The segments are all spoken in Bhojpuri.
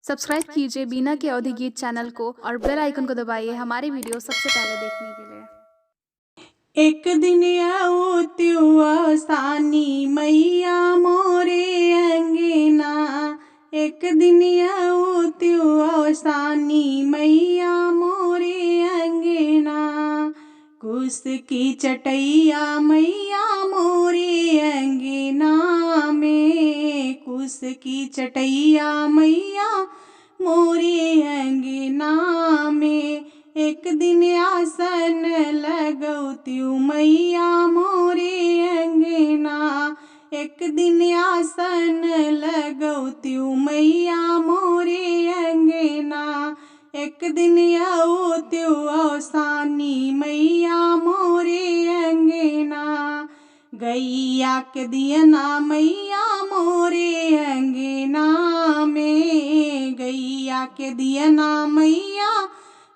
सब्सक्राइब कीजिए बीना के अवधि गीत चैनल को और बेल आइकन को दबाइए हमारी वीडियो सबसे पहले देखने के लिए। एक दिन आओ त्यों सानी मैया मोरे अंगना, एक दिन आओ त्यों सानी मैया मोरे अंगना। कुश की चटैया मैया मोरे अंगना में, कुश की चटैया मैया मोरे अंगना में। एक दिन आसन लगौत्यू मैया मोरे अंगना, एक दिन आसन लगौत्यू मैया मोरे अंगना। एक दिन औत्यू औसानी मैया मोरे अंगना, गैया के दियना मैया मोरे अंगना में, गैया के दियना मैया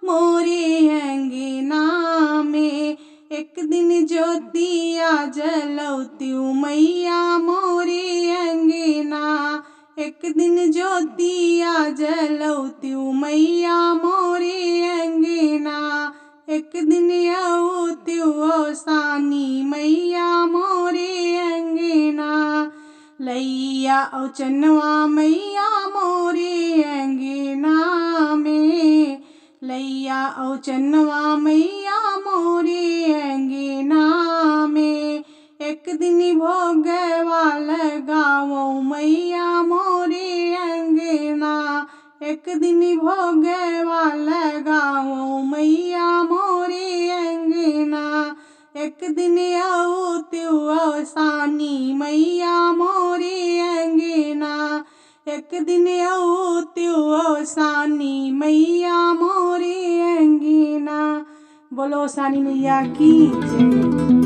मोरे अंगना में। एक दिन ज्योतिया जलौत्यू मैया मोरे अंगना, एक दिन ज्योतिया जलौत्यू मैया मोरे अंगना। एक दिन औत्यू औसानी मैया मोरे अंगना, लैया औचनवा मैया मोरे अंगना में, लैया औचनवा मैया मोरे अंगना में। एक दिन भोगवा लगावो मैया मोरे अंगना, एक दिन भोगवा लगावो मैया मोरे अंगना। एक दिन औत्यू औसानी मैया मोरे अंगना, एक दिन औत्यू औसानी मैया मोरे अंगना। बोलो सानी मैया की जय।